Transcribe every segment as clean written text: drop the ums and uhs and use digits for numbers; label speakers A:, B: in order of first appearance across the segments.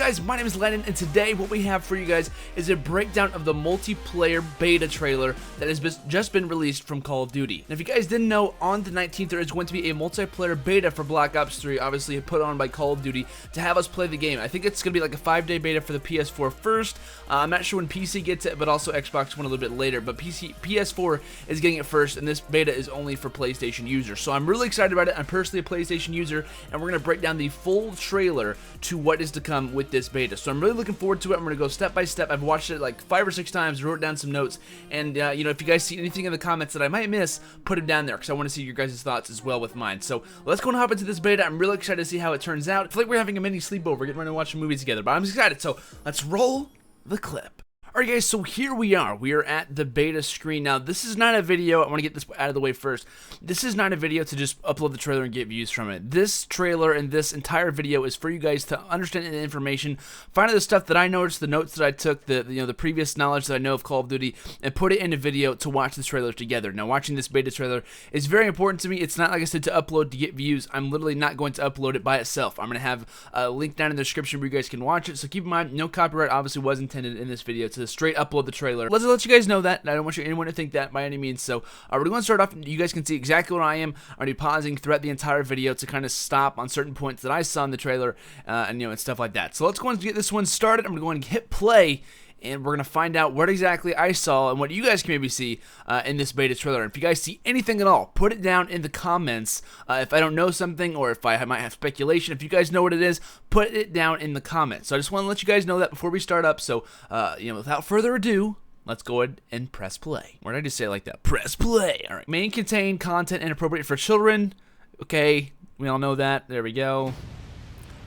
A: guys, my name is Landon, and today what we have for you guys is a breakdown of the multiplayer beta trailer that has just been released from Call of Duty. And if you guys didn't know, on the 19th there is going to be a multiplayer beta for Black Ops 3, obviously put on by Call of Duty to have us play the game. I think it's going to be like a 5-day beta for the PS4 first. I'm not sure when PC gets it, but also Xbox One a little bit later. But PS4 is getting it first, and this beta is only for PlayStation users. So I'm really excited about it. I'm personally a PlayStation user, and we're going to break down the full trailer to what is to come with this beta. So I'm really looking forward to it. I'm going to go step by step. I've watched it like 5 or 6 times, wrote down some notes, and you know, if you guys see anything in the comments that I might miss, put them down there because I want to see your guys' thoughts as well with mine. So let's go and hop into this beta. I'm really excited to see how it turns out. I feel like we're having a mini sleepover, getting ready to watch a movie together, but I'm excited. So let's roll the clip. Alright guys, so here we are at the beta screen. Now this is not a video, I want to get this out of the way first. This is not a video to just upload the trailer and get views from it. This trailer and this entire video is for you guys to understand the information, find out the stuff that I noticed, the notes that I took, the previous knowledge that I know of Call of Duty, and put it in a video to watch this trailer together. Now watching this beta trailer is very important to me. It's not like I said to upload to get views. I'm literally not going to upload it by itself. I'm going to have a link down in the description where you guys can watch it, so keep in mind, no copyright obviously was intended in this video to straight upload the trailer. Let's let you guys know that. I don't want anyone to think that by any means. So we're going to start off. You guys can see exactly what I am. I'm going to be pausing throughout the entire video to kind of stop on certain points that I saw in the trailer, and you know, and stuff like that. So let's go and get this one started. I'm going to hit play, and we're going to find out what exactly I saw and what you guys can maybe see in this beta trailer. And if you guys see anything at all, put it down in the comments. If I don't know something, or if I might have speculation, if you guys know what it is, put it down in the comments. So I just want to let you guys know that before we start up. So, you know, without further ado, let's go ahead and press play. Why did I just say it like that? Press play. All right. May contain content inappropriate for children. Okay, we all know that. There we go.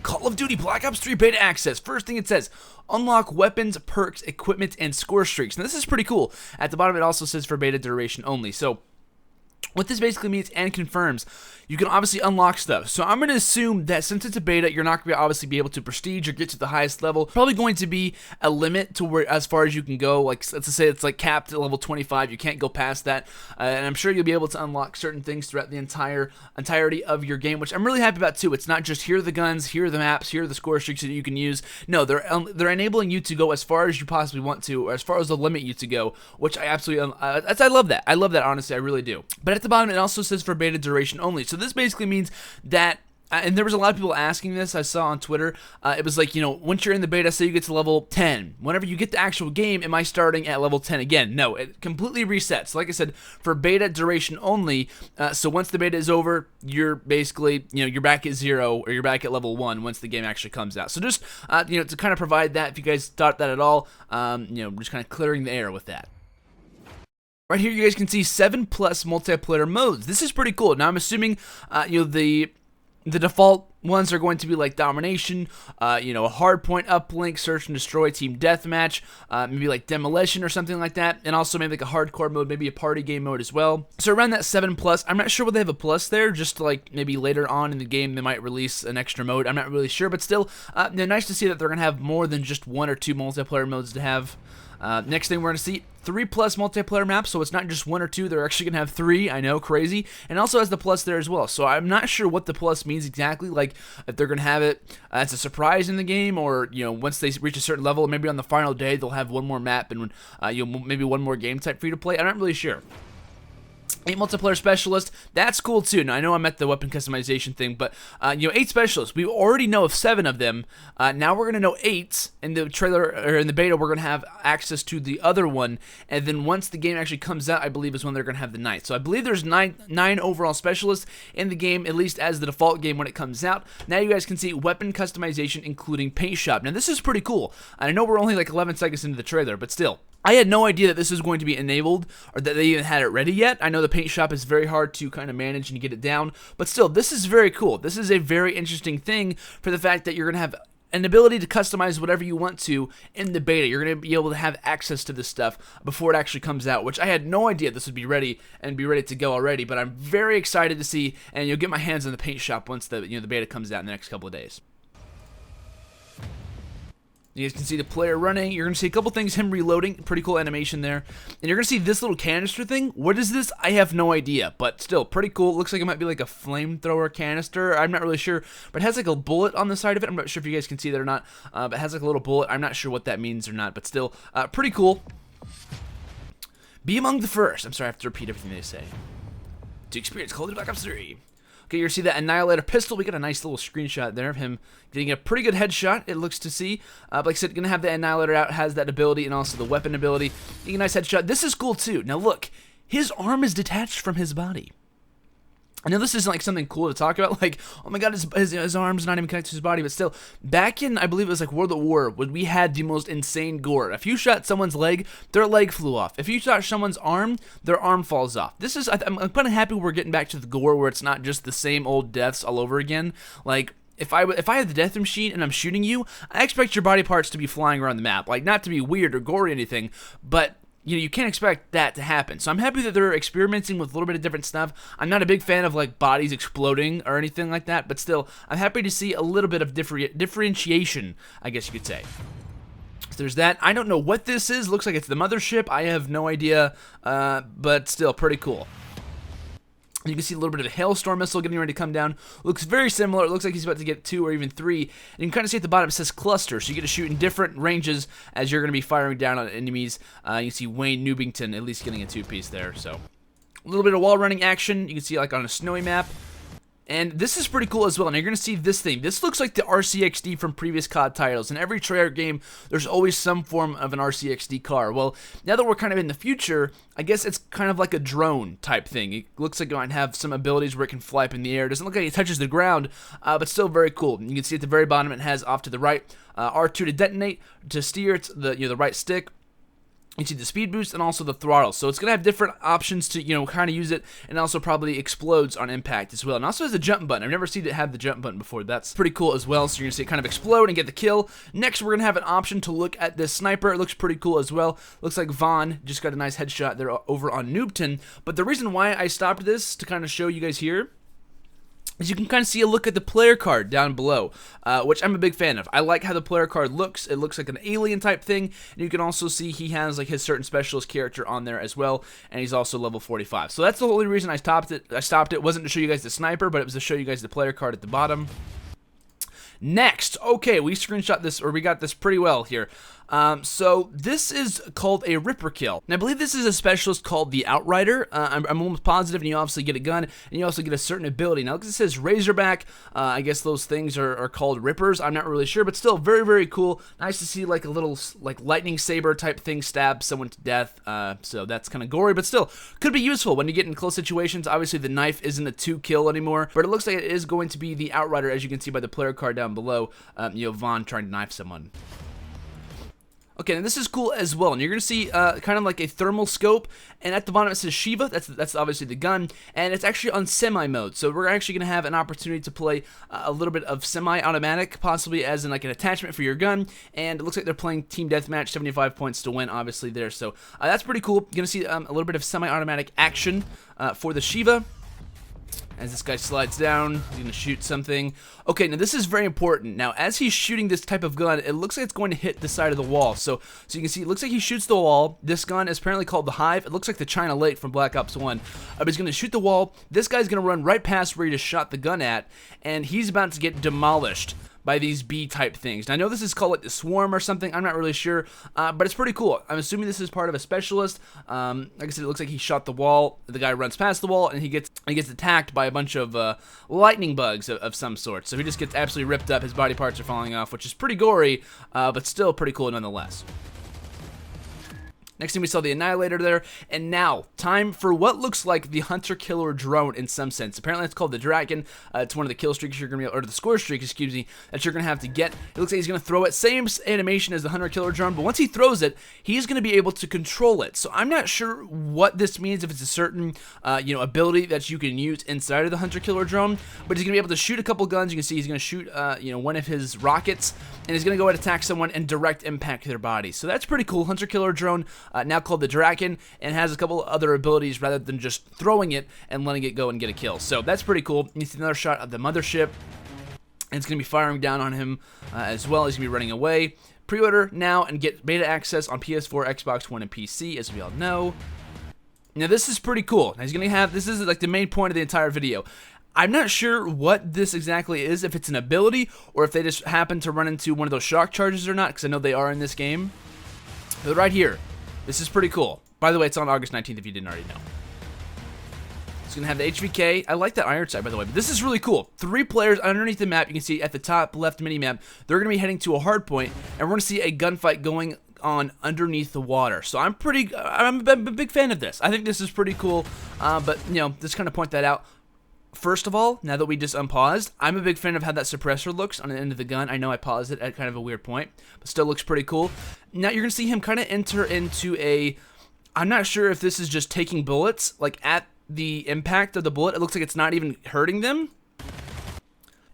A: Call of Duty Black Ops 3 beta access. First thing it says, unlock weapons, perks, equipment, and score streaks. Now this is pretty cool. At the bottom it also says for beta duration only. So what this basically means and confirms, you can obviously unlock stuff. So I'm going to assume that since it's a beta, you're not going to obviously be able to prestige or get to the highest level. Probably going to be a limit to where as far as you can go. Like let's say it's like capped at level 25. You can't go past that. And I'm sure you'll be able to unlock certain things throughout the entirety of your game, which I'm really happy about too. It's not just here are the guns, here are the maps, here are the score streaks that you can use. No, they're enabling you to go as far as you possibly want to, or as far as they'll limit you to go, which I absolutely I love that. I love that, honestly, I really do. But at the bottom it also says for beta duration only. So this basically means that, and there was a lot of people asking this, I saw on Twitter, it was like, you know, once you're in the beta, say you get to level 10, whenever you get the actual game, am I starting at level 10 again? No, it completely resets. Like I said, for beta duration only, so once the beta is over, you're basically, you know, you're back at 0, or you're back at level 1 once the game actually comes out. So just, you know, to kind of provide that, if you guys thought that at all, you know, just kind of clearing the air with that. Right here, you guys can see 7+ multiplayer modes. This is pretty cool. Now, I'm assuming, you know, the default ones are going to be like domination, you know, a hardpoint, uplink, search and destroy, team deathmatch, maybe like demolition or something like that, and also maybe like a hardcore mode, maybe a party game mode as well. So around that 7+, I'm not sure what they have a plus there. Just like maybe later on in the game they might release an extra mode. I'm not really sure, but still, nice to see that they're gonna have more than just 1 or 2 multiplayer modes to have. Next thing we're going to see, 3+ multiplayer maps, so it's not just 1 or 2, they're actually going to have 3, I know, crazy, and also has the plus there as well. So I'm not sure what the plus means exactly, like if they're going to have it as a surprise in the game, or, you know, once they reach a certain level, maybe on the final day they'll have 1 more map and you know, maybe 1 more game type for you to play. I'm not really sure. 8 multiplayer specialists, that's cool too. Now I know I'm at the weapon customization thing, but you know, 8 specialists. We already know of 7 of them. Now we're gonna know 8 in the trailer, or in the beta. We're gonna have access to the other one, and then once the game actually comes out, I believe is when they're gonna have the 9th. So I believe there's 9 overall specialists in the game, at least as the default game when it comes out. Now you guys can see weapon customization, including paint shop. Now this is pretty cool. I know we're only like 11 seconds into the trailer, but still. I had no idea that this was going to be enabled, or that they even had it ready yet. I know the paint shop is very hard to kind of manage and get it down, but still, this is very cool. This is a very interesting thing for the fact that you're going to have an ability to customize whatever you want to in the beta. You're going to be able to have access to this stuff before it actually comes out, which I had no idea this would be ready and be ready to go already, but I'm very excited to see, and you'll get my hands on the paint shop once the beta comes out in the next couple of days. You guys can see the player running. You're going to see a couple things, him reloading. Pretty cool animation there. And you're going to see this little canister thing. What is this? I have no idea, but still pretty cool. It looks like it might be like a flamethrower canister. I'm not really sure, but it has like a bullet on the side of it. I'm not sure if you guys can see that or not, but it has like a little bullet. I'm not sure what that means or not, but still pretty cool. Be among the first. I'm sorry, I have to repeat everything they say. To experience Call of Duty Black Ops 3. Okay, you're going to see that Annihilator pistol. We got a nice little screenshot there of him getting a pretty good headshot, it looks to see. Like I said, going to have the Annihilator out, has that ability, and also the weapon ability. Getting a nice headshot. This is cool, too. Now, look. His arm is detached from his body. I know this isn't like something cool to talk about, like, oh my god, his arm's not even connected to his body, but still, back in, I believe it was like World at War, when we had the most insane gore. If you shot someone's leg, their leg flew off. If you shot someone's arm, their arm falls off. This is, I'm kind of happy we're getting back to the gore where it's not just the same old deaths all over again. Like, if I have the death machine and I'm shooting you, I expect your body parts to be flying around the map. Like, not to be weird or gory or anything, but you know, you can't expect that to happen. So I'm happy that they're experimenting with a little bit of different stuff. I'm not a big fan of like bodies exploding or anything like that, but still, I'm happy to see a little bit of differentiation, I guess you could say. So there's that. I don't know what this is. Looks like it's the mothership. I have no idea, but still pretty cool. You can see a little bit of a hailstorm missile getting ready to come down. Looks very similar. It looks like he's about to get 2 or even 3. And you can kind of see at the bottom it says cluster. So you get to shoot in different ranges as you're going to be firing down on enemies. You can see Wayne Newbington at least getting a 2-piece there. So a little bit of wall running action. You can see like on a snowy map. And this is pretty cool as well. And you're going to see this thing. This looks like the RCXD from previous COD titles. In every Treyarch game, there's always some form of an RCXD car. Well, now that we're kind of in the future, I guess it's kind of like a drone type thing. It looks like it might have some abilities where it can fly up in the air. It doesn't look like it touches the ground, but still very cool. You can see at the very bottom it has off to the right R2 to detonate, to steer. It's the right stick. You see the speed boost and also the throttle. So it's going to have different options to, kind of use it, and also probably explodes on impact as well. And also has a jump button. I've never seen it have the jump button before. That's pretty cool as well. So you're going to see it kind of explode and get the kill. Next, we're going to have an option to look at this sniper. It looks pretty cool as well. Looks like Vaughn just got a nice headshot there over on Noobton. But the reason why I stopped this to kind of show you guys here, as you can kind of see a look at the player card down below, which I'm a big fan of. I like how the player card looks. It looks like an alien type thing, and you can also see he has like his certain specialist character on there as well, and he's also level 45. So that's the only reason I stopped it. It wasn't to show you guys the sniper, but it was to show you guys the player card at the bottom. Next, okay, we screenshot this, or we got this pretty well here. So this is called a Ripper Kill. And I believe this is a specialist called the Outrider. I'm almost positive, and you obviously get a gun, and you also get a certain ability. Now, look, it says Razorback. I guess those things are called Rippers. I'm not really sure, but still very, very cool. Nice to see like a little like lightning saber type thing stab someone to death. So that's kind of gory, but still could be useful when you get in close situations. Obviously, the knife isn't a 2-kill anymore, but it looks like it is going to be the Outrider, as you can see by the player card down below. Vaughn trying to knife someone. Okay, and this is cool as well, and you're going to see kind of like a thermal scope, and at the bottom it says Shiva. That's obviously the gun, and it's actually on semi mode, so we're actually going to have an opportunity to play a little bit of semi-automatic, possibly as in like an attachment for your gun, and it looks like they're playing Team Deathmatch, 75 points to win, obviously there, so that's pretty cool. You're going to see a little bit of semi-automatic action for the Shiva. As this guy slides down, he's going to shoot something. Okay, now this is very important. Now, as he's shooting this type of gun, it looks like it's going to hit the side of the wall. So you can see, it looks like he shoots the wall. This gun is apparently called the Hive. It looks like the China Lake from Black Ops 1. But he's going to shoot the wall. This guy's going to run right past where he just shot the gun at, and he's about to get demolished by these bee-type things. Now, I know this is called like the Swarm or something. I'm not really sure, but it's pretty cool. I'm assuming this is part of a specialist. Like I said, it looks like he shot the wall. The guy runs past the wall, and he gets attacked by a bunch of lightning bugs of some sort. So he just gets absolutely ripped up. His body parts are falling off, which is pretty gory, but still pretty cool nonetheless. Next thing we saw the Annihilator there, and now, time for what looks like the Hunter-Killer drone in some sense. Apparently it's called the Dragon. It's one of the kill streaks you're going to be, or the score streak, excuse me, that you're going to have to get. It looks like he's going to throw it. Same animation as the Hunter-Killer drone, but once he throws it, he's going to be able to control it. So I'm not sure what this means, if it's a certain, ability that you can use inside of the Hunter-Killer drone, but he's going to be able to shoot a couple guns. You can see he's going to shoot, one of his rockets, and he's going to go ahead and attack someone and direct impact their body. So that's pretty cool. Hunter-Killer drone, now called the Draken, and has a couple other abilities rather than just throwing it and letting it go and get a kill. So that's pretty cool. You see another shot of the mothership, and it's going to be firing down on him as well. He's going to be running away. pre-order now and get beta access on PS4, Xbox One, and PC, as we all know. Now, this is pretty cool. Now, he's going to have, this is like the main point of the entire video. I'm not sure what this exactly is, if it's an ability or if they just happen to run into one of those shock charges or not, because I know they are in this game. But right here, this is pretty cool. By the way, it's on August 19th if you didn't already know. It's going to have the HVK. I like that iron sight, by the way, but this is really cool. 3 players underneath the map. You can see at the top left mini-map, they're going to be heading to a hard point, and we're going to see a gunfight going on underneath the water. So I'm a big fan of this. I think this is pretty cool, but, you know, just kind of point that out. First of all, now that we just unpaused, I'm a big fan of how that suppressor looks on the end of the gun. I know I paused it at kind of a weird point, but still looks pretty cool. Now you're going to see him kind of enter into a, I'm not sure if this is just taking bullets, like at the impact of the bullet, it looks like it's not even hurting them.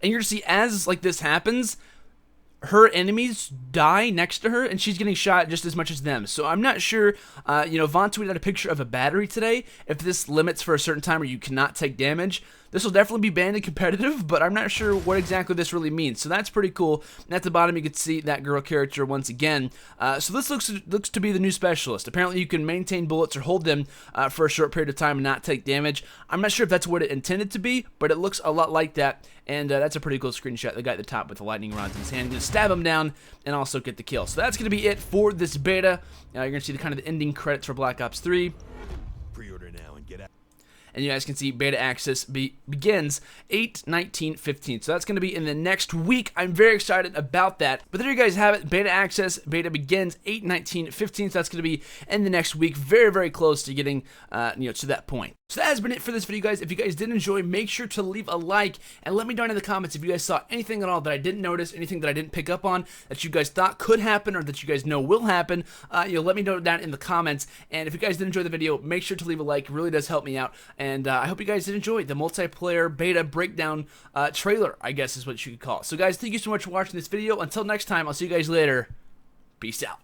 A: And you're going to see as like this happens, her enemies die next to her, and she's getting shot just as much as them. So I'm not sure, you know, Vaughn tweeted out a picture of a battery today. If this limits for a certain time where you cannot take damage, this will definitely be banned in competitive, but I'm not sure what exactly this really means. So that's pretty cool. And at the bottom, you can see that girl character once again. So this looks to be the new specialist. Apparently, you can maintain bullets or hold them for a short period of time and not take damage. I'm not sure if that's what it intended to be, but it looks a lot like that. And that's a pretty cool screenshot. The guy at the top with the lightning rods in his hand. Going to stab him down and also get the kill. So that's going to be it for this beta. Now you're going to see the kind of the ending credits for Black Ops 3.
B: Pre-order now and get out.
A: And you guys can see beta access begins 8/19/15. So that's going to be in the next week. I'm very excited about that. But there you guys have it. Beta access, beta begins 8/19/15. So that's going to be in the next week. Very, very close to getting you know, to that point. So that has been it for this video, guys. If you guys did enjoy, make sure to leave a like and let me know in the comments if you guys saw anything at all that I didn't notice, anything that I didn't pick up on that you guys thought could happen or that you guys know will happen. You know, let me know down in the comments. And if you guys did enjoy the video, make sure to leave a like. It really does help me out. And I hope you guys did enjoy the multiplayer beta breakdown trailer, I guess is what you could call it. So guys, thank you so much for watching this video. Until next time, I'll see you guys later. Peace out.